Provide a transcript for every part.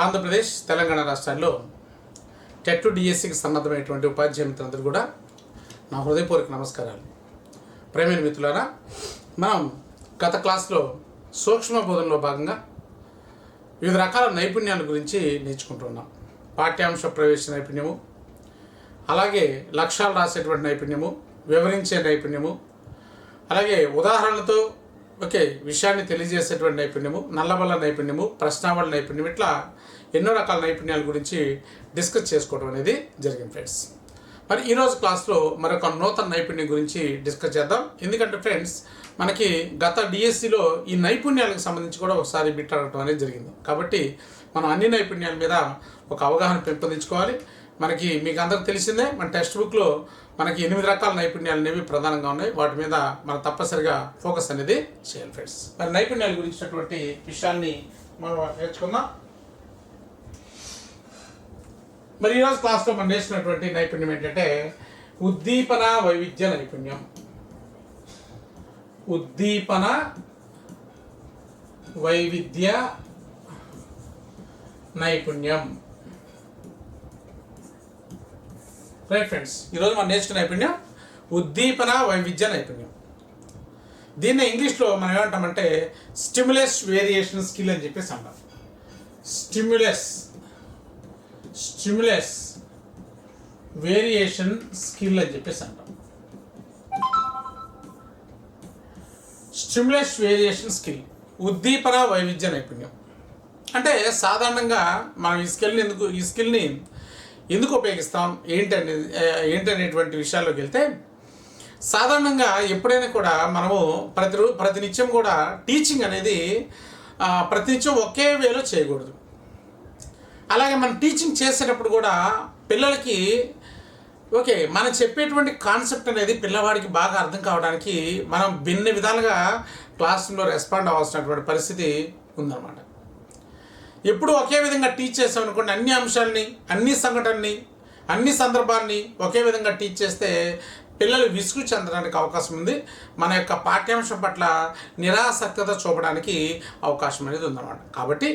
ఆంధ్రప్రదేశ్ తెలంగాణ రాష్ట్రాల్లో టెట్ డిఎస్సికి సన్నద్ధమైనటువంటి ఉపాధ్యాయ మిత్రులందరూ కూడా నా హృదయపూర్వక నమస్కారాలు. ప్రేమైన మిత్రులారా, మనం గత క్లాస్లో సూక్ష్మ బోధనలో భాగంగా వివిధ రకాల నైపుణ్యాల గురించి నేర్చుకుంటున్నాం. పాఠ్యాంశ ప్రవేశ నైపుణ్యము, అలాగే లక్ష్యాలు రాసేటువంటి నైపుణ్యము, వివరించే నైపుణ్యము, అలాగే ఉదాహరణలతో విషయాన్ని తెలియజేసేటువంటి నైపుణ్యము, నల్లబల్ల నైపుణ్యము, ప్రశ్నావళి నైపుణ్యం, ఇట్లా ఎన్నో రకాల నైపుణ్యాల గురించి డిస్కస్ చేసుకోవడం అనేది జరిగింది ఫ్రెండ్స్. మరి ఈరోజు క్లాస్లో మరొక నూతన నైపుణ్యం గురించి డిస్కస్ చేద్దాం. ఎందుకంటే ఫ్రెండ్స్, మనకి గత డిఎస్సిలో ఈ నైపుణ్యాలకు సంబంధించి కూడా ఒకసారి బిట్ అడగడం అనేది జరిగింది. కాబట్టి మనం అన్ని నైపుణ్యాల మీద ఒక అవగాహన పెంపొందించుకోవాలి. మీకు అందరికి తెలిసిందే, మన టెక్స్ట్ బుక్లో మనకి 8 రకాల నైపుణ్యాలు అనేవి ప్రధానంగా ఉన్నాయి. వాటి మీద మనం తప్పనిసరిగా ఫోకస్ అనేది చేయాలి ఫ్రెండ్స్. మరి నైపుణ్యాల గురించినటువంటి విషయాన్ని మనం నేర్చుకుందాం. మరి ఈరోజు క్లాస్లో మనం నేర్చుకున్నటువంటి నైపుణ్యం ఏంటంటే ఉద్దీపన వైవిధ్య నైపుణ్యం. ఉద్దీపన వైవిధ్య నైపుణ్యం. రైట్ ఫ్రెండ్స్, ఈరోజు మనం నేర్చుకున్న నైపుణ్యం ఉద్దీపన వైవిధ్య నైపుణ్యం. దీన్ని ఇంగ్లీష్లో మనం ఏమంటామంటే స్టిమ్యులస్ వేరియేషన్ స్కిల్ అని చెప్పేసి అంటాం. స్టిమ్యులస్ వేరియేషన్ స్కిల్ అని చెప్పేసి అంటాం. స్టిమ్యులస్ వేరియేషన్ స్కిల్, ఉద్దీపన వైవిధ్య నైపుణ్యం. అంటే సాధారణంగా మనం ఈ స్కిల్ని ఎందుకు ఉపయోగిస్తాం ఏంటనేటువంటి విషయాల్లోకి వెళ్తే, సాధారణంగా ఎప్పుడైనా కూడా మనము ప్రతినిత్యం కూడా టీచింగ్ అనేది ప్రతినిత్యం ఒకే వేలో చేయకూడదు. అలాగే మనం టీచింగ్ చేసేటప్పుడు కూడా పిల్లలకి మనం చెప్పేటువంటి కాన్సెప్ట్ అనేది పిల్లవాడికి బాగా అర్థం కావడానికి మనం భిన్న విధాలుగా క్లాస్ రూమ్లో రెస్పాండ్ అవ్వాల్సినటువంటి పరిస్థితి ఉందన్నమాట. ఎప్పుడు ఒకే విధంగా టీచ్ చేసామనుకోండి, అన్ని అంశాలని, అన్ని సంఘటనని, అన్ని సందర్భాన్ని ఒకే విధంగా టీచ్ చేస్తే పిల్లలు విసుగు చెందడానికి అవకాశం ఉంది. మన యొక్క పాఠ్యాంశం పట్ల నిరాసక్తత చూపడానికి అవకాశం అనేది ఉందన్నమాట. కాబట్టి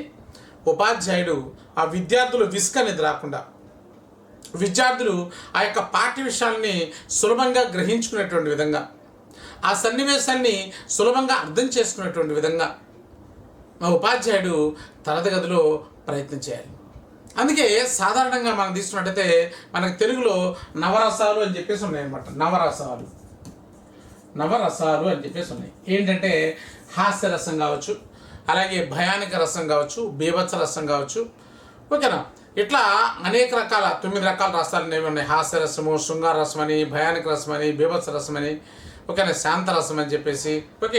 ఉపాధ్యాయుడు ఆ విద్యార్థులు విసుగు అనేది రాకుండా, విద్యార్థులు ఆ యొక్క పాఠ్య విషయాల్ని సులభంగా గ్రహించుకునేటువంటి విధంగా, ఆ సన్నివేశాన్ని సులభంగా అర్థం చేసుకునేటువంటి విధంగా మా ఉపాధ్యాయుడు తరగతి గదిలో ప్రయత్నం చేయాలి. అందుకే సాధారణంగా మనం తీసుకున్నట్టయితే మనకు తెలుగులో నవరసాలు అని చెప్పేసి ఉన్నాయన్నమాట. నవరసాలు అని చెప్పేసి ఉన్నాయి. ఏంటంటే హాస్యరసం కావచ్చు, అలాగే భయానక రసం కావచ్చు, బీభత్స రసం కావచ్చు, ఓకేనా. ఇట్లా అనేక రకాల 9 రకాల రసాలు అనేవి ఉన్నాయి. హాస్యరసము, శృంగార రసం అని, భయానక రసం అని, బీభత్స రసం అని, శాంత రసం అని చెప్పేసి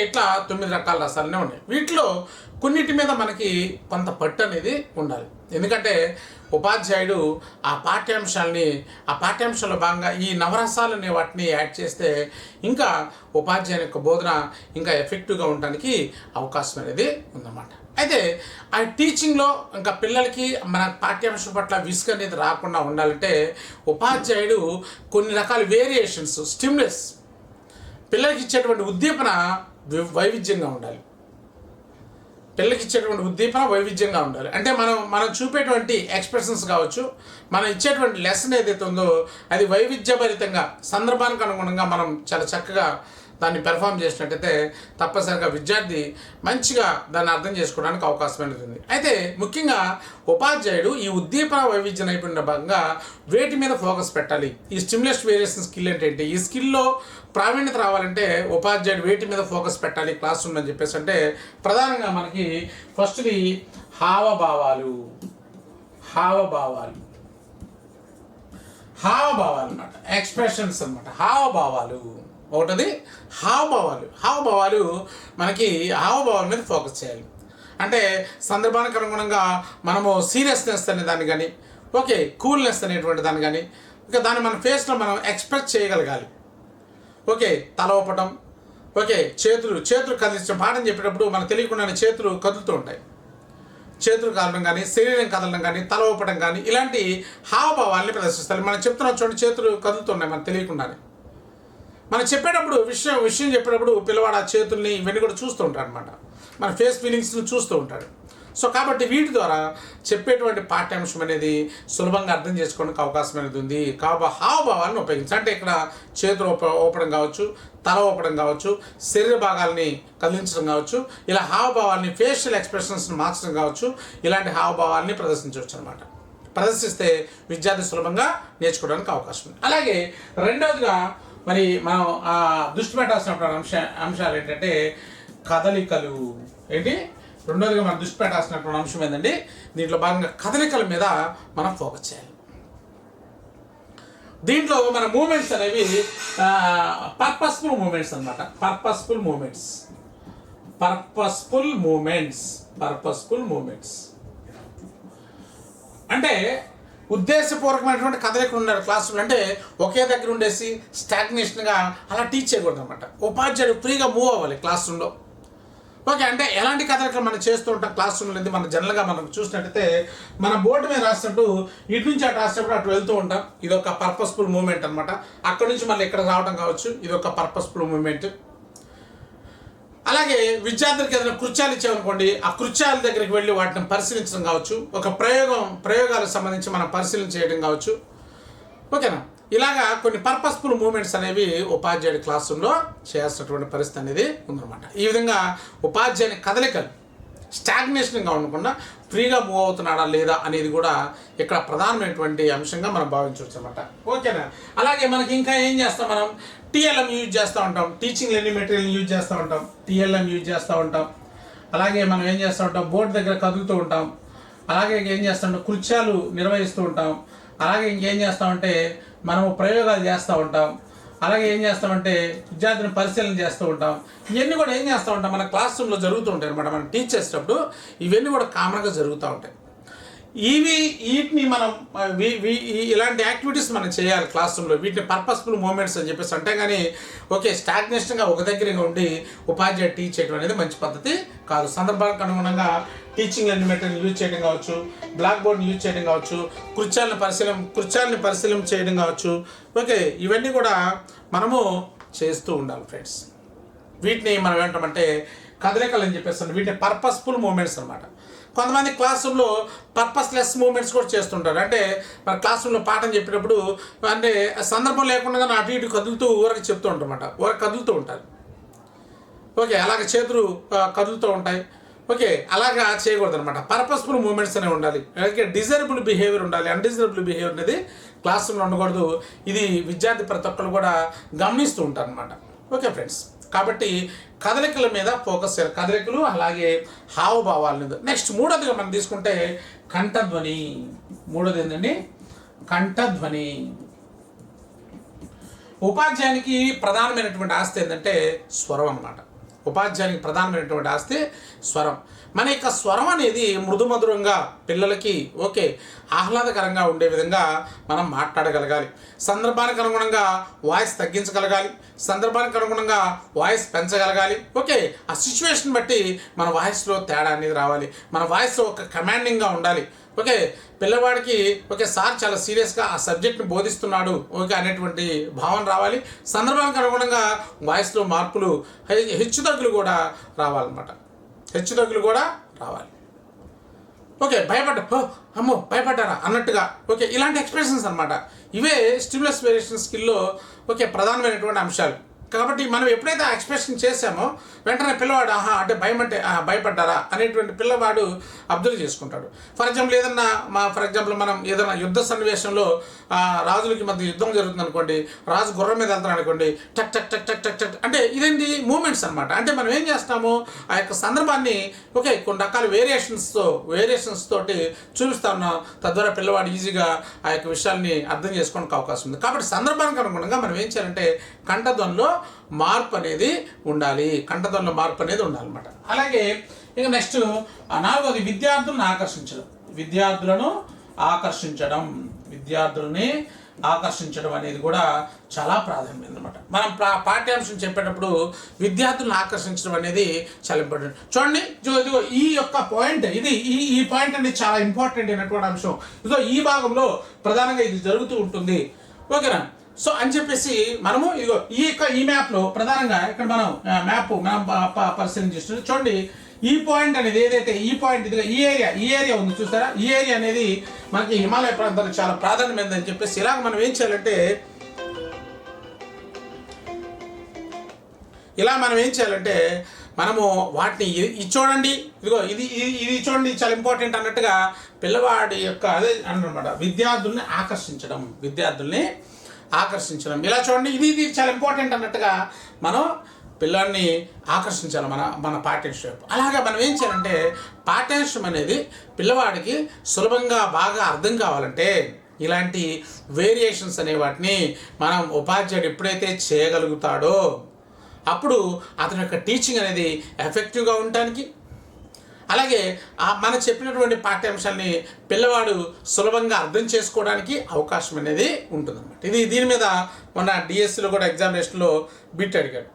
ఇట్లా 9 రకాల రసాలనే ఉన్నాయి. వీటిలో కొన్నిటి మీద మనకి కొంత పట్టు అనేది ఉండాలి. ఎందుకంటే ఉపాధ్యాయుడు ఆ పాఠ్యాంశంలో భాగంగా ఈ నవరసాలు అనే వాటిని యాడ్ చేస్తే ఇంకా ఉపాధ్యాయుని యొక్క బోధన ఇంకా ఎఫెక్టివ్గా ఉండడానికి అవకాశం అనేది ఉందన్నమాట. అయితే ఆ టీచింగ్లో ఇంకా పిల్లలకి మన పాఠ్యాంశం పట్ల విసుగు అనేది రాకుండా ఉండాలంటే ఉపాధ్యాయుడు కొన్ని రకాల వేరియేషన్స్, స్టిమ్యులస్, పిల్లలకి ఇచ్చేటువంటి ఉద్దీపన వైవిధ్యంగా ఉండాలి. అంటే మనం చూపేటువంటి ఎక్స్ప్రెషన్స్ కావచ్చు, మనం ఇచ్చేటువంటి లెసన్ ఏదైతే ఉందో అది వైవిధ్యభరితంగా, సందర్భానికి అనుగుణంగా మనం చాలా చక్కగా దాన్ని పెర్ఫామ్ చేసినట్టయితే తప్పనిసరిగా విద్యార్థి మంచిగా దాన్ని అర్థం చేసుకోవడానికి అవకాశం అనేది ఉంది. అయితే ముఖ్యంగా ఉపాధ్యాయుడు ఈ ఉద్దీపన వైవిధ్య నైపుణ్య భాగంగా వేటి మీద ఫోకస్ పెట్టాలి. ఈ స్టిమ్యులస్ వేరియేషన్ స్కిల్ ఏంటంటే, ఈ స్కిల్లో ప్రావీణ్యత రావాలంటే ఉపాధ్యాయుడు వేటి మీద ఫోకస్ పెట్టాలి క్లాస్ రూమ్ అని చెప్పేసి అంటే, ప్రధానంగా మనకి ఫస్ట్ది హావభావాలు అన్నమాట, ఎక్స్ప్రెషన్స్ అన్నమాట. ఒకటిది హావభావాలు మనకి హావభావాల మీద ఫోకస్ చేయాలి. అంటే సందర్భానికి అనుగుణంగా మనము సీరియస్నెస్ అనే దాన్ని కానీ, కూల్నెస్ అనేటువంటి దాన్ని కానీ, దాన్ని మన ఫేస్లో మనం ఎక్స్ప్రెస్ చేయగలగాలి. తల ఊపటం, చేతులు కదిలించడం. పాఠం చెప్పేటప్పుడు మనకు తెలియకుండానే చేతులు కదులుతూ ఉంటాయి. చేతులు కదలడం కానీ, శరీరం కదలడం కానీ, తల ఊపటం కానీ, ఇలాంటి హావభావాల్ని ప్రదర్శిస్తారు. మనం చెప్తున్నాం చూడండి, చేతులు కదులుతున్నాయి మనకు తెలియకుండానే. మనం చెప్పేటప్పుడు విషయం చెప్పేటప్పుడు పిల్లవాడు ఆ చేతుల్ని ఇవన్నీ కూడా చూస్తూ ఉంటాడు అనమాట. మన ఫేస్ ఫీలింగ్స్ని చూస్తూ ఉంటాడు. సో కాబట్టి వీటి ద్వారా చెప్పేటువంటి పాఠ్యాంశం అనేది సులభంగా అర్థం చేసుకోవడానికి అవకాశం అనేది ఉంది. హావభావాలను ఉపయోగించి అంటే ఇక్కడ చేతులు ఊపడం కావచ్చు, తల ఊపడం కావచ్చు, శరీర భాగాల్ని కదిలించడం కావచ్చు, ఇలా హావభావాల్ని ఫేషియల్ ఎక్స్ప్రెషన్స్ని మార్చడం కావచ్చు, ఇలాంటి హావభావాల్ని ప్రదర్శించవచ్చు అనమాట. ప్రదర్శిస్తే విద్యార్థి సులభంగా నేర్చుకోవడానికి అవకాశం ఉంది. అలాగే రెండవదిగా మరి మనం దృష్టి పెట్టాల్సినటువంటి అంశాలు ఏంటంటే కదలికలు. ఏంటి రెండోదిగా మనం దృష్టి పెట్టాల్సినటువంటి అంశం ఏంటంటే దీంట్లో భాగంగా కదలికల మీద మనం ఫోకస్ చేయాలి. దీంట్లో మన మూమెంట్స్ అనేవి పర్పస్ఫుల్ మూమెంట్స్ అనమాట. పర్పస్ఫుల్ మూమెంట్స్ అంటే ఉద్దేశపూర్వకమైనటువంటి కదలికలు ఉన్నారు క్లాసులు. అంటే ఒకే దగ్గర ఉండేసి స్టాగ్నేషన్గా అలా టీచ్ చేయకూడదు అనమాట. ఉపాధ్యాయుడు ఫ్రీగా మూవ్ అవ్వాలి క్లాస్ రూమ్లో. ఓకే, అంటే ఎలాంటి కదలికలు మనం చేస్తూ ఉంటాం క్లాస్ రూమ్లో అనేది మనం జనరల్గా మనం చూసినట్టయితే మన బోర్డు మీద రాసినట్టు ఇటు నుంచి అటు రాసినప్పుడు అటు వెళ్తూ ఉంటాం. ఇది ఒక పర్పస్ఫుల్ మూమెంట్ అనమాట. అక్కడి నుంచి మళ్ళీ ఇక్కడ రావడం కావచ్చు, ఇది ఒక పర్పస్ఫుల్ మూమెంట్. అలాగే విద్యార్థులకు ఏదైనా కృత్యాలు ఇచ్చామనుకోండి, ఆ కృత్యాల దగ్గరికి వెళ్ళి వాటిని పరిశీలించడం కావచ్చు, ఒక ప్రయోగాలకు సంబంధించి మనం పరిశీలన చేయడం కావచ్చు. ఓకేనా, ఇలాగా కొన్ని పర్పస్ఫుల్ మూమెంట్స్ అనేవి ఉపాధ్యాయుడి క్లాస్ రూమ్లో చేయాల్సినటువంటి పరిస్థితి అనేది ఉందన్నమాట. ఈ విధంగా ఉపాధ్యాయుని కదలికలు స్టాగ్నేషన్గా ఉండకుండా ఫ్రీగా మూవ్ అవుతున్నాడా లేదా అనేది కూడా ఇక్కడ ప్రధానమైనటువంటి అంశంగా మనం భావించవచ్చు అనమాట. ఓకేనా, అలాగే మనకి ఇంకా ఏం చేస్తాం, మనం టీఎల్ఎం యూజ్ చేస్తూ ఉంటాం, టీచింగ్ లెర్నింగ్ మెటీరియల్ యూజ్ చేస్తూ ఉంటాం, టీఎల్ఎం యూజ్ చేస్తూ ఉంటాం. అలాగే మనం ఏం చేస్తూ ఉంటాం, బోర్డు దగ్గర కదులుతూ ఉంటాం. అలాగే ఏం చేస్తూ ఉంటాం, కృత్యాలు నిర్వహిస్తూ ఉంటాం. అలాగే ఇంకేం చేస్తామంటే మనము ప్రయోగాలు చేస్తూ ఉంటాం. అలాగే ఏం చేస్తామంటే విద్యార్థిని పరిశీలన చేస్తూ ఉంటాం. ఇవన్నీ కూడా ఏం చేస్తూ ఉంటాం మన క్లాస్ రూమ్లో జరుగుతూ ఉంటాయి అనమాట. మనం టీచ్ చేసేటప్పుడు ఇవన్నీ కూడా కామన్గా జరుగుతూ ఉంటాయి. వీటిని మనం ఇలాంటి యాక్టివిటీస్ మనం చేయాలి క్లాస్ రూమ్లో. వీటిని పర్పస్ఫుల్ మూమెంట్స్ అని చెప్పేసి అంటే కానీ ఓకే స్టాగ్నేషన్గా ఒక దగ్గరగా ఉండి ఉపాధ్యాయుడు టీచ్ చేయడం అనేది మంచి పద్ధతి కాదు. సందర్భానికి అనుగుణంగా టీచింగ్ లెర్నింగ్ మెటీరియల్ యూజ్ చేయడం కావచ్చు, బ్లాక్ బోర్డ్ని యూజ్ చేయడం కావచ్చు, కృత్యాలని పరిశీలన చేయడం కావచ్చు. ఓకే, ఇవన్నీ కూడా మనము చేస్తూ ఉండాలి ఫ్రెండ్స్. వీటిని మనం ఏమంటామంటే కదలికలు అని చెప్పేస్తాం. వీటిని పర్పస్ఫుల్ మూమెంట్స్ అనమాట. కొంతమంది క్లాస్ రూమ్లో పర్పస్లెస్ మూమెంట్స్ కూడా చేస్తుంటారు. అంటే మన క్లాస్ రూమ్లో పాఠం చెప్పేటప్పుడు అంటే సందర్భం లేకుండా అటు ఇటు కదులుతూ ఊరికి చెప్తూ ఉంటారన్నమాట. ఊరికి కదులుతూ ఉంటారు. ఓకే, అలాగే చేతులు కదులుతూ ఉంటాయి. ఓకే, అలాగా చేయకూడదు అనమాట. పర్పస్ఫుల్ మూమెంట్స్ అనేవి ఉండాలి. అలాగే డిజైరబుల్ బిహేవియర్ ఉండాలి. అన్డిజైరబుల్ బిహేవియర్ అనేది క్లాస్ రూమ్లో ఉండకూడదు. ఇది విద్యార్థి ప్రతి ఒక్కరు కూడా గమనిస్తూ ఉంటారు అనమాట. ఓకే ఫ్రెండ్స్, కాబట్టి కదలికల మీద ఫోకస్ చేయాలి. కదలికలు అలాగే హావభావాల మీద. నెక్స్ట్ మూడోదిగా మనం తీసుకుంటే కంఠధ్వని. మూడోది ఏంటండి, కంఠధ్వని. ఉపాధ్యాయునికి ప్రధానమైనటువంటి ఆస్తి ఏంటంటే స్వరం అన్నమాట. ఉపాధ్యాయునికి ప్రధానమైనటువంటి ఆస్తి స్వరం. మన యొక్క స్వరం అనేది మృదుమధురంగా పిల్లలకి ఓకే ఆహ్లాదకరంగా ఉండే విధంగా మనం మాట్లాడగలగాలి. సందర్భానికి అనుగుణంగా వాయిస్ తగ్గించగలగాలి, సందర్భానికి అనుగుణంగా వాయిస్ పెంచగలగాలి. ఓకే, ఆ సిచ్యువేషన్ బట్టి మన వాయిస్లో తేడా అనేది రావాలి. మన వాయిస్ ఒక కమాండింగ్గా ఉండాలి. ఓకే, పిల్లవాడికి ఓకే సార్ చాలా సీరియస్గా ఆ సబ్జెక్ట్ని బోధిస్తున్నాడు ఓకే అనేటువంటి భావన రావాలి. సందర్భానికి అనుగుణంగా వాయిస్లో మార్పులు హెచ్చుతగ్గులు కూడా రావాలన్నమాట. హెచ్చుతగ్గులు కూడా రావాలి. ఓకే, అమ్మో భయపడ్డారా అన్నట్టుగా ఓకే ఇలాంటి ఎక్స్ప్రెషన్స్ అనమాట. ఇవే స్టిమ్యులస్ వేరియేషన్ స్కిల్లో ఓకే ప్రధానమైనటువంటి అంశాలు. కాబట్టి మనం ఎప్పుడైతే ఆ ఎక్స్ప్రెషన్ చేసామో వెంటనే పిల్లవాడు అంటే భయం అంటే భయపడ్డారా అనేటువంటి పిల్లవాడు అబ్జర్వ్ చేసుకుంటాడు. ఫర్ ఎగ్జాంపుల్ మనం ఏదైనా యుద్ధ సన్నివేశంలో రాజులకి మధ్య యుద్ధం జరుగుతుంది అనుకోండి, రాజు గుర్రం మీద వెళ్తాడు అనుకోండి, టక్ టక్ టక్ టక్ టక్ టక్ అంటే ఇదేంటి మూమెంట్స్ అనమాట. అంటే మనం ఏం చేస్తాము ఆ యొక్క సందర్భాన్ని ఓకే కొన్ని రకాల వేరియేషన్స్ తోటి చూపిస్తా ఉన్నాం. తద్వారా పిల్లవాడు ఈజీగా ఆ యొక్క విషయాల్ని అర్థం చేసుకోవడానికి అవకాశం ఉంది. కాబట్టి సందర్భానికి అనుగుణంగా మనం ఏం చేయాలంటే కంఠధ్వనిలో మార్పు అనేది ఉండాలి. కంఠధ్వనిలో మార్పు అనేది ఉండాలన్నమాట. అలాగే ఇక నెక్స్ట్ నాలుగోది విద్యార్థులను ఆకర్షించడం అనేది కూడా చాలా ప్రాధాన్యమైనది అనమాట. మనం పాఠ్యాంశం చెప్పేటప్పుడు విద్యార్థులను ఆకర్షించడం అనేది చాలా ఇంపార్టెంట్. చూడండి ఇదిగో ఈ యొక్క పాయింట్ ఈ పాయింట్ అనేది చాలా ఇంపార్టెంట్ అయినటువంటి అంశం. ఇదిగో ఈ భాగంలో ప్రధానంగా ఇది జరుగుతూ ఉంటుంది. ఓకేనా, సో అని చెప్పేసి మనము ఇదిగో ఈ మ్యాప్లో ప్రధానంగా ఇక్కడ మనం పరిశీలన చేస్తున్నాం. చూడండి ఈ పాయింట్ అనేది ఏదైతే ఈ పాయింట్ ఇదిగా ఈ ఏరియా ఉంది చూసారా, ఈ ఏరియా అనేది మనకి హిమాలయ ప్రాంతాలకు చాలా ప్రాధాన్యమైనదని చెప్పేసి ఇలాగ మనం ఏం చేయాలంటే మనము వాటిని ఇది చూడండి, ఇదిగో ఇది చూడండి చాలా ఇంపార్టెంట్ అన్నట్టుగా పిల్లవాడి యొక్క అదే అన్నమాట విద్యార్థుల్ని ఆకర్షించడం ఇలా చూడండి, ఇది చాలా ఇంపార్టెంట్ అన్నట్టుగా మనం పిల్లల్ని ఆకర్షించాలి మన పాఠ్యాంశం. అలాగే మనం ఏం చేయాలంటే పాఠ్యాంశం అనేది పిల్లవాడికి సులభంగా బాగా అర్థం కావాలంటే ఇలాంటి వేరియేషన్స్ అనే వాటిని మనం ఉపాధ్యాయుడు ఎప్పుడైతే చేయగలుగుతాడో అప్పుడు అతని యొక్క టీచింగ్ అనేది ఎఫెక్టివ్గా ఉండటానికి, అలాగే మనం చెప్పినటువంటి పాఠ్యాంశాలని పిల్లవాడు సులభంగా అర్థం చేసుకోవడానికి అవకాశం అనేది ఉంటుందన్నమాట. దీని మీద మొన్న డిఎస్సిలో కూడా ఎగ్జామినేషన్లో బిట్ అడిగాడు.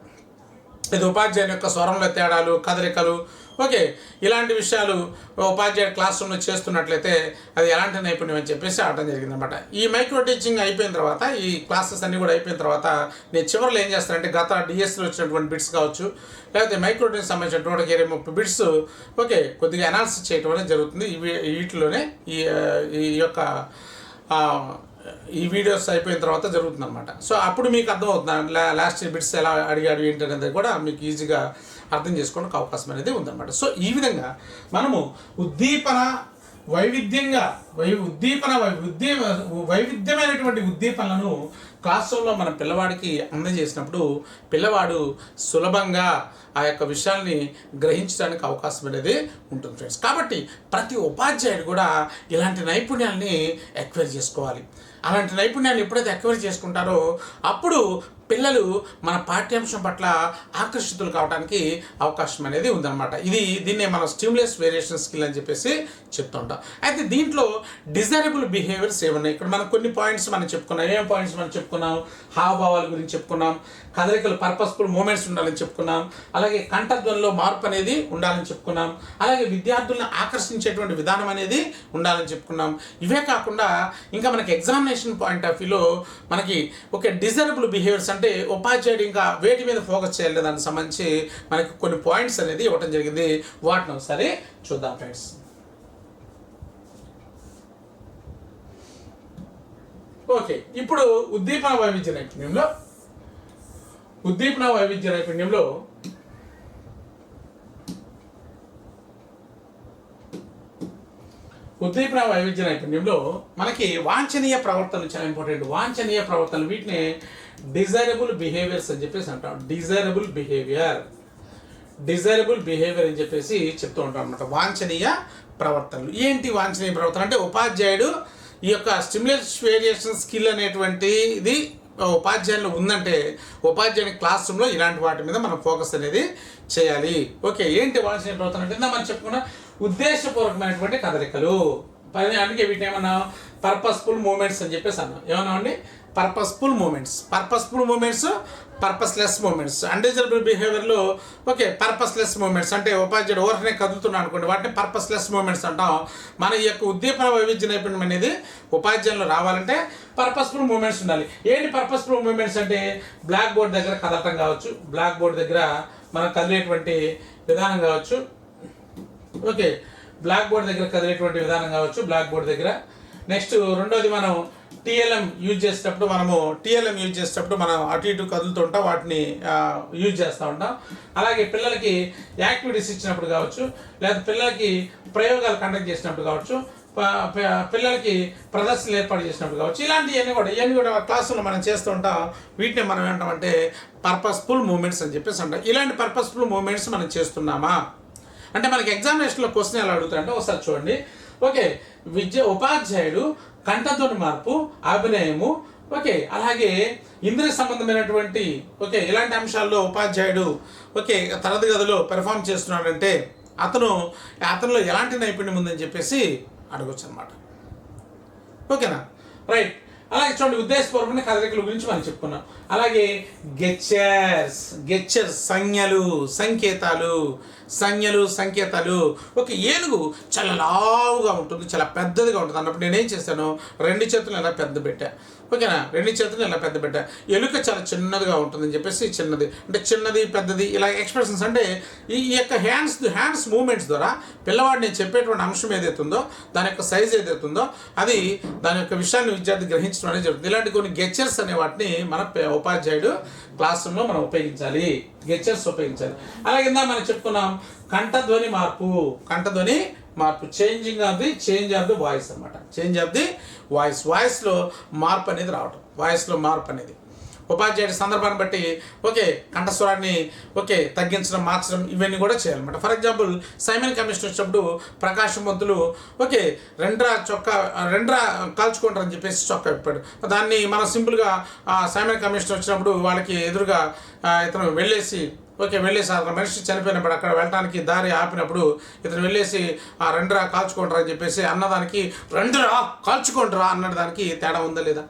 ఇది ఉపాధ్యాయుని యొక్క స్వరంలో తేడాలు, కదలికలు, ఓకే, ఇలాంటి విషయాలు ఉపాధ్యాయుడు క్లాస్ రూమ్లో చేస్తున్నట్లయితే అది ఎలాంటి నైపుణ్యం అని చెప్పేసి ఆడటం జరిగిందనమాట. ఈ మైక్రో టీచింగ్ అయిపోయిన తర్వాత, ఈ క్లాసెస్ అన్నీ కూడా అయిపోయిన తర్వాత నేను చివరిలో ఏం చేస్తానంటే గత డిఎస్సిలో వచ్చినటువంటి బిట్స్ కావచ్చు, లేకపోతే మైక్రో టీచింగ్ సంబంధించిన 120-30 బిట్స్ ఓకే కొద్దిగా అనాలిసిస్ చేయడం అనేది జరుగుతుంది. వీటిలోనే ఈ యొక్క ఈ వీడియోస్ అయిపోయిన తర్వాత జరుగుతుంది అనమాట. సో అప్పుడు మీకు అర్థమవుతుంది లాస్ట్ బిట్స్ ఎలా అడిగాడు ఏంటనేది కూడా మీకు ఈజీగా అర్థం చేసుకోవడానికి అవకాశం అనేది ఉందన్నమాట. సో ఈ విధంగా మనము వైవిధ్యమైనటువంటి ఉద్దీపనలను క్లాస్ రూమ్లో మన పిల్లవాడికి అందజేసినప్పుడు పిల్లవాడు సులభంగా ఆ యొక్క విషయాల్ని గ్రహించడానికి అవకాశం అనేది ఉంటుంది ఫ్రెండ్స్. కాబట్టి ప్రతి ఉపాధ్యాయుడు కూడా ఇలాంటి నైపుణ్యాలని ఎక్వైర్ చేసుకోవాలి. అలాంటి నైపుణ్యాలు ఎప్పుడైతే ఎక్వైర్ చేసుకుంటారో అప్పుడు పిల్లలు మన పాఠ్యాంశం పట్ల ఆకర్షితులు కావడానికి అవకాశం అనేది ఉందన్నమాట. దీన్నే మనం స్టిమ్యులస్ వేరియేషన్ స్కిల్ అని చెప్పేసి చెప్తూ ఉంటాం. అయితే దీంట్లో డిజైరబుల్ బిహేవియర్స్ ఏమున్నాయి, ఇక్కడ మనం కొన్ని పాయింట్స్ మనం చెప్పుకున్నాం. ఏమేమి పాయింట్స్ మనం చెప్పుకున్నాం? హావభావాల గురించి చెప్పుకున్నాం, కదలికలు పర్పస్ఫుల్ మూమెంట్స్ ఉండాలని చెప్పుకున్నాం, అలాగే కంఠధ్వనిలో మార్పు అనేది ఉండాలని చెప్పుకున్నాం, అలాగే విద్యార్థులను ఆకర్షించేటువంటి విధానం అనేది ఉండాలని చెప్పుకున్నాం. ఇవే కాకుండా ఇంకా మనకి ఎగ్జామినేషన్ పాయింట్ ఆఫ్ వ్యూలో మనకి ఒక డిజైరబుల్ బిహేవియర్స్ అంటే ఉపాధ్యాయుడు ఇంకా వేటి మీద ఫోకస్ చేయాలి దానికి సంబంధించి మనకి కొన్ని పాయింట్స్ అనేది ఇవ్వడం జరిగింది. వాటిని ఒకసారి చూద్దాం ఫ్రెండ్స్. ఓకే, ఇప్పుడు ఉద్దీపన వైవిధ్య నైపుణ్యంలో మనకి వాంఛనీయ ప్రవర్తనలు చాలా ఇంపార్టెంట్. వాంఛనీయ ప్రవర్తనలు వీటిని డిజైరబుల్ బిహేవియర్స్ అని చెప్పేసి అంటాం. డిజైరబుల్ బిహేవియర్ అని చెప్పేసి చెప్తూ ఉంటాం అనమాట. వాంఛనీయ ప్రవర్తనలు ఏంటి? వాంఛనీయ ప్రవర్తన అంటే ఉపాధ్యాయుడు ఈ యొక్క స్టిమ్యులస్ వేరియేషన్ స్కిల్ అనేటువంటిది ఉపాధ్యాయులు ఉందంటే ఉపాధ్యాయుని క్లాస్ రూమ్లో ఇలాంటి వాటి మీద మనం ఫోకస్ అనేది చేయాలి. ఓకే, ఏంటి వాంఛనీయ ప్రవర్తన అంటే మనం చెప్పుకున్న ఉద్దేశపూర్వకమైనటువంటి కదలికలు, అందుకే వీటిని ఏమన్నా పర్పస్ఫుల్ మూమెంట్స్ అని చెప్పేసి అన్నాం. ఏమన్నా అండి? Purposeful movements, purposeless movements. Undesirable బిహేవియర్లో ఓకే పర్పస్లెస్ మూమెంట్స్ అంటే ఉపాధ్యాయుడు ఓవర్నే కదులుతున్నాడు అనుకోండి, వాటిని పర్పస్లెస్ మూమెంట్స్ అంటాం. మన ఈ యొక్క ఉద్దీపన వైవిధ్య నైపుణ్యం అనేది ఉపాధ్యాయులు రావాలంటే పర్పస్ఫుల్ మూమెంట్స్ ఉండాలి. ఏంటి పర్పస్ఫుల్ మూమెంట్స్ అంటే బ్లాక్ బోర్డ్ దగ్గర కదలటం కావచ్చు, బ్లాక్ బోర్డ్ దగ్గర మనం కదిలేటువంటి విధానం కావచ్చు. ఓకే, బ్లాక్ బోర్డ్ దగ్గర కదిలేటువంటి విధానం కావచ్చు బ్లాక్ బోర్డ్ దగ్గర. నెక్స్ట్ రెండోది మనం టీఎల్ఎం యూజ్ చేసేటప్పుడు మనం అటు ఇటు కదులుతుంటాం, వాటిని యూజ్ చేస్తూ ఉంటాం. అలాగే పిల్లలకి యాక్టివిటీస్ ఇచ్చినప్పుడు కావచ్చు, లేదా పిల్లలకి ప్రయోగాలు కండక్ట్ చేసినప్పుడు కావచ్చు, పిల్లలకి ప్రదర్శనలు ఏర్పాటు చేసినప్పుడు కావచ్చు, ఇవన్నీ కూడా క్లాసులో మనం చేస్తూ ఉంటాం. వీటిని మనం ఏమంటామంటే పర్పస్ఫుల్ మూమెంట్స్ అని చెప్పేసి అంటాం. ఇలాంటి పర్పస్ఫుల్ మూమెంట్స్ మనం చేస్తున్నామా అంటే మనకి ఎగ్జామినేషన్లో క్వశ్చన్ ఎలా అడుగుతారంటే ఒకసారి చూడండి. ఓకే, ఉపాధ్యాయుడు కంఠధ్వని మార్పు, అభినయము, ఓకే, అలాగే ఇంద్రియ సంబంధమైనటువంటి ఓకే ఇలాంటి అంశాల్లో ఉపాధ్యాయుడు ఓకే తరగతి గదిలో పెర్ఫామ్ చేస్తున్నాడంటే అతనిలో ఎలాంటి నైపుణ్యం ఉందని చెప్పేసి అడగొచ్చు అనమాట. ఓకేనా, రైట్. అలాగే చూడండి ఉద్దేశపూర్వకమైన కదలికల గురించి మనం చెప్పుకున్నాం. అలాగే గెచ్చర్స్ సంకేతాలు. ఒక ఏనుగు చాలా లావుగా ఉంటుంది, చాలా పెద్దదిగా ఉంటుంది అన్నప్పుడు నేనేం చేశాను, 2 చేతులు ఎలా పెద్ద పెట్టా. ఓకేనా, రెండు చేతులు ఇలా పెద్ద పెట్ట, ఎలుక చాలా చిన్నదిగా ఉంటుందని చెప్పేసి చిన్నది అంటే చిన్నది పెద్దది ఇలా ఎక్స్ప్రెషన్స్ అంటే ఈ యొక్క హ్యాండ్స్ మూమెంట్స్ ద్వారా పిల్లవాడు నేను చెప్పేటువంటి అంశం ఏదైతే ఉందో దాని యొక్క సైజ్ ఏదైతే ఉందో అది దాని యొక్క విషయాన్ని విద్యార్థి గ్రహించడం అనేది జరుగుతుంది. ఇలాంటి కొన్ని గెస్చర్స్ అనే వాటిని మన ఉపాధ్యాయుడు క్లాస్ రూమ్లో మనం ఉపయోగించాలి, గెస్చర్స్ ఉపయోగించాలి. అలాగే మనం చెప్పుకున్నాం కంఠధ్వని మార్పు చేంజ్ ఆఫ్ ది వాయిస్ అనమాట. చేంజ్ ఆఫ్ ది వాయిస్లో మార్పు అనేది రావటం, వాయిస్లో మార్పు అనేది ఉపాధ్యాయుడి సందర్భాన్ని బట్టి కంఠస్వరాన్ని తగ్గించడం, మార్చడం ఇవన్నీ కూడా చేయాలన్నమాట. ఫర్ ఎగ్జాంపుల్ సైమన్ కమిషన్ వచ్చినప్పుడు ప్రకాశం పంతులు రెండ్రా కాల్చుకుంటారని చెప్పేసి చొక్కా విప్పాడు. దాన్ని మనం సింపుల్గా సైమన్ కమిషన్ వచ్చినప్పుడు వాళ్ళకి ఎదురుగా ఇతను వెళ్ళేసి అతను మనిషి చనిపోయినప్పుడు అక్కడ వెళ్ళడానికి దారి ఆపినప్పుడు ఇతను వెళ్ళేసి రెండ్రా కాల్చుకుంటారా అని చెప్పేసి అన్నదానికి రెండ్రా కాల్చుకుంటారా అన్నదానికి తేడా ఉందా లేదా?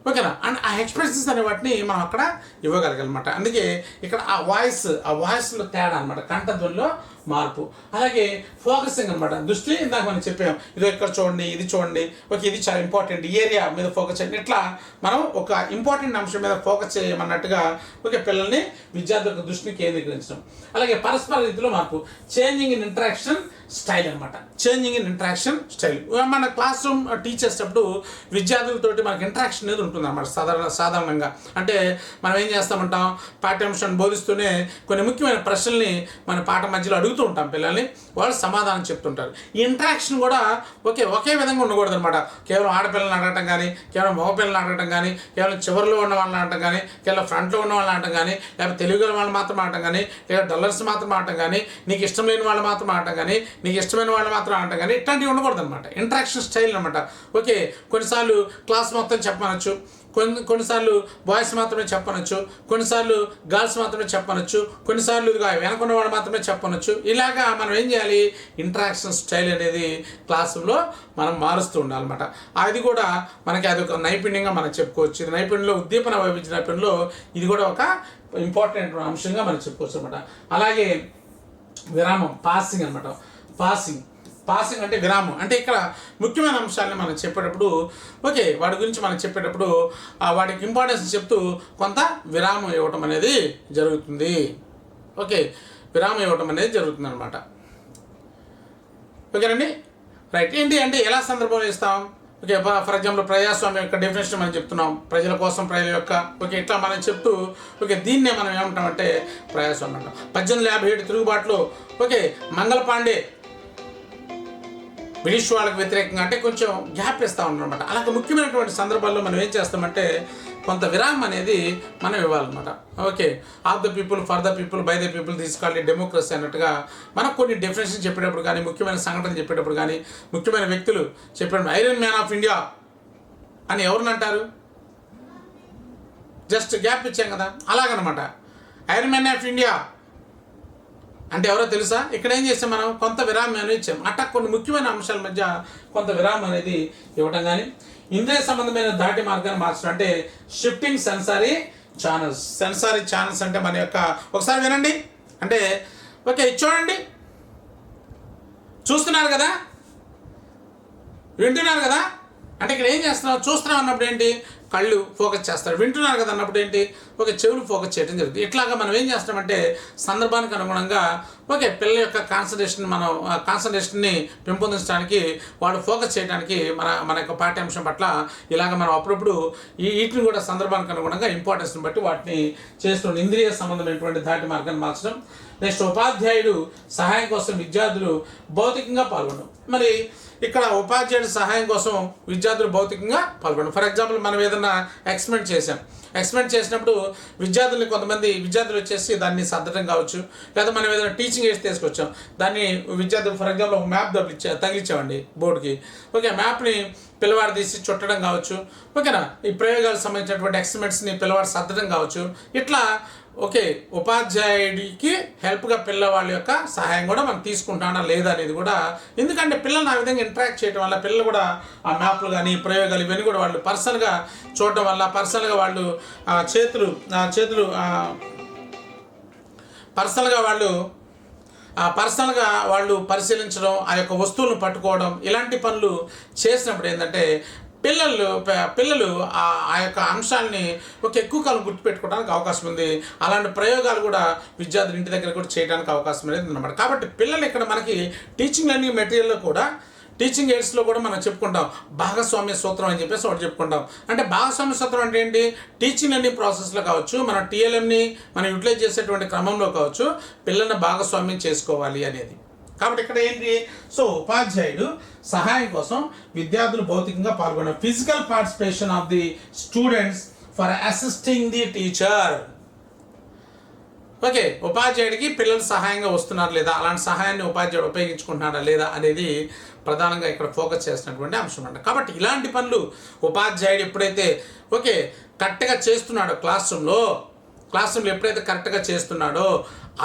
ఓకేనా, అండ్ ఆ ఎక్స్ప్రెషన్స్ అనే వాటిని మనం అక్కడ ఇవ్వగలగాలన్నమాట. అందుకే ఇక్కడ ఆ వాయిస్లో తేడా అనమాట, కంఠధ్వనిలో మార్పు. అలాగే ఫోకసింగ్ అనమాట, దృష్టి ఇందాక మనం చెప్పాం, ఇది ఎక్కడ చూడండి, ఇది చూడండి, ఇది చాలా ఇంపార్టెంట్ ఏరియా మీద ఫోకస్ చేయండి. ఇట్లా మనం ఒక ఇంపార్టెంట్ అంశం మీద ఫోకస్ చేయమన్నట్టుగా పిల్లల్ని విద్యార్థులకు దృష్టిని కేంద్రీకరించడం. అలాగే పరస్పర రీతిలో మార్పు, చేంజింగ్ ఇన్ ఇంటరాక్షన్ స్టైల్ అనమాట. మన క్లాస్ రూమ్ టీచ్ చేసేటప్పుడు విద్యార్థులతోటి మనకి ఇంటరాక్షన్ అనేది ఉంటుంది అన్నమాట. సాధారణంగా అంటే మనం ఏం చేస్తామంటాం, పాఠ్యాంశాన్ని బోధిస్తూనే కొన్ని ముఖ్యమైన ప్రశ్నల్ని మన పాఠ మధ్యలో అడుగుతూ ఉంటాం పిల్లల్ని, వాళ్ళు సమాధానం చెప్తుంటారు. ఈ ఇంటరాక్షన్ కూడా ఒకే విధంగా ఉండకూడదు అనమాట. కేవలం ఆడపిల్లల్ని అడగటం కానీ, కేవలం మగపిల్లల్ని అడగటం కానీ, కేవలం చివరిలో ఉన్న వాళ్ళని అనటం కానీ, కేవలం ఫ్రంట్లో ఉన్న వాళ్ళని అనటం కానీ, లేకపోతే తెలుగు వాళ్ళు మాత్రం ఆడటం కానీ, లేదా డల్లర్స్ మాత్రం ఆడటం కానీ, నీకు ఇష్టం లేని వాళ్ళు మాత్రం ఆడటం కానీ, నీకు ఇష్టమైన వాళ్ళు మాత్రం ఆడటం కానీ, ఇట్లాంటివి ఉండకూడదు అనమాట. ఇంటరాక్షన్ స్టైల్ అనమాట. కొన్నిసార్లు క్లాస్ మొత్తం చెప్పనొచ్చు, కొన్నిసార్లు బాయ్స్ మాత్రమే చెప్పనొచ్చు, కొన్నిసార్లు గర్ల్స్ మాత్రమే చెప్పనొచ్చు, కొన్నిసార్లు వెనకున్న వాళ్ళు మాత్రమే చెప్పనొచ్చు. ఇలాగా మనం ఏం చేయాలి, ఇంటరాక్షన్ స్టైల్ అనేది క్లాస్ రూమ్లో మనం మారుస్తూ ఉండాలన్నమాట. అది కూడా మనకి అది ఒక నైపుణ్యంగా మనం చెప్పుకోవచ్చు. ఇది నైపుణ్యంలో ఉద్దీపన వైవిధ్య నైపుణ్యంలో ఇది కూడా ఒక ఇంపార్టెంట్ అంశంగా మనం చెప్పుకోవచ్చు అనమాట. అలాగే విరామం, పాసింగ్ అనమాట. పాసింగ్ అంటే విరామం. అంటే ఇక్కడ ముఖ్యమైన అంశాలను మనం చెప్పేటప్పుడు వాడి గురించి మనం చెప్పేటప్పుడు వాటికి ఇంపార్టెన్స్ చెప్తూ కొంత విరామం ఇవ్వటం అనేది జరుగుతుంది. విరామం ఇవ్వటం అనేది జరుగుతుంది అనమాట. ఓకేనండి, రైట్. ఏంటి అంటే ఎలా సందర్భంలో ఇస్తాం? ఫర్ ఎగ్జాంపుల్ ప్రజాస్వామ్యం యొక్క డెఫినేషన్ మనం చెప్తున్నాం, ప్రజల కోసం ప్రజల యొక్క ఇట్లా మనం చెప్తూ దీన్నే మనం ఏమంటామంటే ప్రజాస్వామ్యం అంటాం. 1857 తిరుగుబాటులో మంగళ పాండే బ్రిటిష్ వాళ్ళకి వ్యతిరేకంగా అంటే కొంచెం గ్యాప్ ఇస్తూ ఉన్నాం అనమాట. అలాగే ముఖ్యమైనటువంటి సందర్భాల్లో మనం ఏం చేస్తామంటే కొంత విరామం అనేది మనం ఇవ్వాలన్నమాట. Of the people, for the people, by the people తీసుకెళ్ళి డెమోక్రసీ అన్నట్టుగా మనకు కొన్ని డెఫినేషన్ చెప్పేటప్పుడు కానీ, ముఖ్యమైన సంఘటన చెప్పేటప్పుడు కానీ, ముఖ్యమైన వ్యక్తులు చెప్పేటప్పుడు ఐరన్ మ్యాన్ ఆఫ్ ఇండియా అని ఎవరిని అంటారు? జస్ట్ గ్యాప్ ఇచ్చాం కదా, అలాగనమాట. ఐరన్ మ్యాన్ ఆఫ్ ఇండియా అంటే ఎవరో తెలుసా? ఇక్కడ ఏం చేస్తాం, మనం కొంత విరామం అనేది ఇచ్చాం. అట్లా కొన్ని ముఖ్యమైన అంశాల మధ్య కొంత విరామం అనేది ఇవ్వటం కానీ, ఇంద్రియ సంబంధమైన దాటి మార్గాన్ని మార్చడం అంటే షిఫ్టింగ్ సెన్సారీ ఛానల్స్ అంటే మన యొక్క ఒకసారి వినండి అంటే చూడండి, చూస్తున్నారు కదా, వింటున్నారు కదా. అంటే ఇక్కడ ఏం చేస్తున్నావు, చూస్తున్నాం అన్నప్పుడు ఏంటి, కళ్ళు ఫోకస్ చేస్తారు, వింటున్నారు కదా అన్నప్పుడు ఏంటి, చెవులు ఫోకస్ చేయడం జరుగుతుంది. ఇట్లాగా మనం ఏం చేస్తామంటే సందర్భానికి అనుగుణంగా పిల్లల యొక్క కాన్సన్ట్రేషన్ని పెంపొందించడానికి, వాడు ఫోకస్ చేయడానికి మన యొక్క పాఠ్యాంశం పట్ల ఇలాగ మనం అప్పుడప్పుడు వీటిని కూడా సందర్భానికి అనుగుణంగా ఇంపార్టెన్స్ని బట్టి వాటిని చేస్తున్న ఇంద్రియ సంబంధమైనటువంటి దాటి మార్గాన్ని మార్చడం. నెక్స్ట్ ఉపాధ్యాయుడు సహాయం కోసం విద్యార్థులు భౌతికంగా పాల్గొనడం. మరి ఇక్కడ ఉపాధ్యాయుడి సహాయం కోసం విద్యార్థులు భౌతికంగా పాల్గొనడం. ఫర్ ఎగ్జాంపుల్ మనం ఏదైనా ఎక్స్పెరిమెంట్ చేసినప్పుడు కొంతమంది విద్యార్థులు వచ్చేసి దాన్ని సర్దడం కావచ్చు, లేదా మనం ఏదైనా టీచింగ్ ఎయిడ్స్ తీసుకొచ్చాం, దాన్ని విద్యార్థులు ఫర్ ఎగ్జాంపుల్ ఒక మ్యాప్ తగిలించామండి బోర్డుకి. మ్యాప్ని పిల్లవాడు తీసి చుట్టడం కావచ్చు, ఈ ప్రయోగాలకు సంబంధించినటువంటి ఎక్స్పెరిమెంట్స్ని పిల్లవాడు సర్దడం కావచ్చు. ఇట్లా ఉపాధ్యాయుడికి హెల్ప్గా పిల్లవాళ్ళ యొక్క సహాయం కూడా మనం తీసుకుంటానా లేదా అనేది కూడా, ఎందుకంటే పిల్లల్ని ఆ విధంగా ఇంటరాక్ట్ చేయడం వల్ల పిల్లలు కూడా ఆ మ్యాప్లు కానీ ప్రయోగాలు ఇవన్నీ కూడా వాళ్ళు పర్సనల్గా చూడడం వల్ల, పర్సనల్గా వాళ్ళు పర్సనల్గా వాళ్ళు పరిశీలించడం, ఆ యొక్క వస్తువులను పట్టుకోవడం, ఇలాంటి పనులు చేసినప్పుడు ఏంటంటే పిల్లలు ఆ యొక్క అంశాలని ఎక్కువ కాలం గుర్తుపెట్టుకోవడానికి అవకాశం ఉంది. అలాంటి ప్రయోగాలు కూడా విద్యార్థులు ఇంటి దగ్గర కూడా చేయడానికి అవకాశం అనేది ఉందన్నమాట. కాబట్టి పిల్లలు ఇక్కడ మనకి టీచింగ్ లెర్నింగ్ మెటీరియల్లో కూడా టీచింగ్ ఎయిడ్స్లో కూడా మనం చెప్పుకుంటాం భాగస్వామ్య సూత్రం అని చెప్పేసి ఒకటి చెప్పుకుంటాం. అంటే భాగస్వామ్య సూత్రం అంటే ఏంటి? టీచింగ్ లెర్నింగ్ ప్రాసెస్లో కావచ్చు, మన టీఎల్ఎంని మనం యూటిలైజ్ చేసేటువంటి క్రమంలో కావచ్చు, పిల్లల్ని భాగస్వామ్యం చేసుకోవాలి అనేది. కాబట్టి ఇక్కడ ఏంటి? సో ఉపాధ్యాయుడు సహాయం కోసం విద్యార్థులు భౌతికంగా పాల్గొన physical participation of the students for assisting the teacher. Okay, ఉపాధ్యాయుడికి పిల్లలు సహాయంగా వస్తున్నారు లేదా, అలాంటి సహాయాన్ని ఉపాధ్యాయుడు ఉపయోగించుకుంటున్నాడా లేదా అనేది ప్రధానంగా ఇక్కడ ఫోకస్ చేస్తున్నటువంటి అంశం అంట. కాబట్టి ఇలాంటి పనులు ఉపాధ్యాయుడు ఎప్పుడైతే కరెక్ట్గా చేస్తున్నాడో క్లాస్ రూమ్లో ఎప్పుడైతే కరెక్ట్గా చేస్తున్నాడో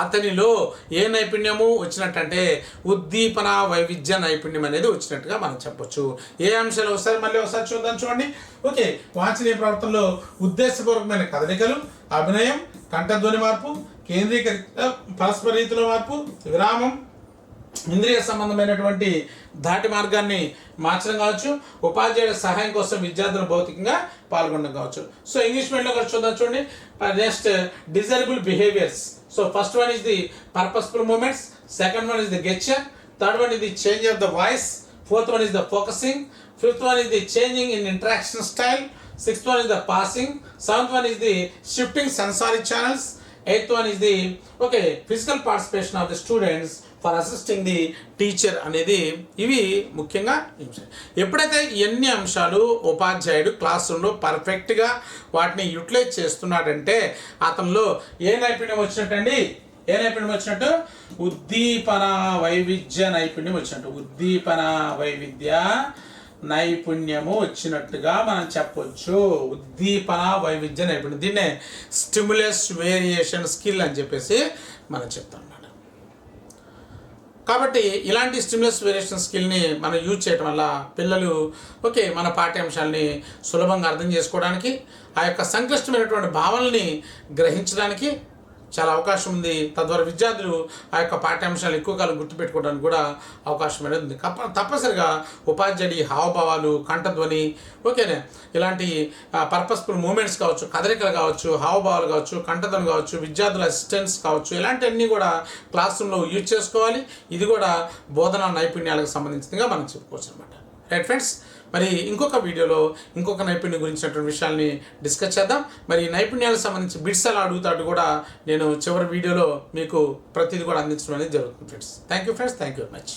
అతనిలో ఏ నైపుణ్యము వచ్చినట్టంటే ఉద్దీపన వైవిధ్య నైపుణ్యం అనేది వచ్చినట్టుగా మనం చెప్పొచ్చు. ఏ అంశాలు ఒకసారి చూద్దాం. చూడండి. వాంఛనీయ ప్రవర్తనలో ఉద్దేశపూర్వకమైన కదలికలు, అభినయం, కంఠధ్వని మార్పు, కేంద్రీకరిత పరస్పర రీతిలో మార్పు, విరామం, ఇంద్రియ సంబంధమైనటువంటి దాటి మార్గాన్ని మార్చడం కావచ్చు, ఉపాధ్యాయుల సహాయం కోసం విద్యార్థులు భౌతికంగా పాల్గొనడం కావచ్చు. సో ఇంగ్లీష్ మీడియంలో కూడా చూద్దాం. చూడండి. Next desirable behaviours. So first one is the purposeful movements, second one is the gesture, third one is the change of the voice, fourth one is the focusing, fifth one is the changing in interaction style, sixth one is the pausing, seventh one is the shifting sensory channels, eighth one is the physical participation of the students for assisting the teacher అనేది. ఇవి ముఖ్యంగా ఎప్పుడైతే ఎన్ని అంశాలు ఉపాధ్యాయుడు class రూమ్లో పర్ఫెక్ట్గా వాటిని యూటిలైజ్ చేస్తున్నాడంటే అతనిలో ఏ నైపుణ్యం వచ్చినట్టండి? ఏ నైపుణ్యం వచ్చినట్టు? ఉద్దీపన వైవిధ్య నైపుణ్యం వచ్చినట్టు. ఉద్దీపన వైవిధ్య నైపుణ్యము వచ్చినట్టుగా మనం చెప్పొచ్చు. ఉద్దీపన వైవిధ్య నైపుణ్యం, దీన్నే స్టిమ్యులస్ వేరియేషన్ స్కిల్ అని చెప్పేసి మనం చెప్తాం. కాబట్టి ఇలాంటి స్టిమ్యులస్ వేరియేషన్ స్కిల్ని మనం యూజ్ చేయడం వల్ల పిల్లలు మన పాఠ్యాంశాలని సులభంగా అర్థం చేసుకోవడానికి, ఆ యొక్క సంక్లిష్టమైనటువంటి భావనల్ని గ్రహించడానికి చాలా అవకాశం ఉంది. తద్వారా విద్యార్థులు ఆ యొక్క పాఠ్యాంశాలు ఎక్కువ కాలం గుర్తుపెట్టుకోవడానికి కూడా అవకాశం అనేది ఉంది. తప్పనిసరిగా ఉపాధ్యాయుడి హావభావాలు, కంఠధ్వని, ఇలాంటి పర్పస్ఫుల్ మూమెంట్స్ కావచ్చు, కదలికలు కావచ్చు, హావభావాలు కావచ్చు, కంఠధ్వని కావచ్చు, విద్యార్థుల అసిస్టెన్స్ కావచ్చు, ఇలాంటివన్నీ కూడా క్లాస్ రూమ్లో యూజ్ చేసుకోవాలి. ఇది కూడా బోధనా నైపుణ్యాలకు సంబంధించిందిగా మనం చెప్పుకోవచ్చు అనమాట. రైట్ ఫ్రెండ్స్, మరి ఇంకొక వీడియోలో ఇంకొక నైపుణ్యం గురించినటువంటి విషయాల్ని డిస్కస్ చేద్దాం. మరి ఈ నైపుణ్యాలకు సంబంధించి బిట్స్ అలా అడుగుతాడు కూడా నేను చివరి వీడియోలో మీకు ప్రతిదీ కూడా అందించడం అనేది జరుగుతుంది friends. Thank you friends, thank you very much.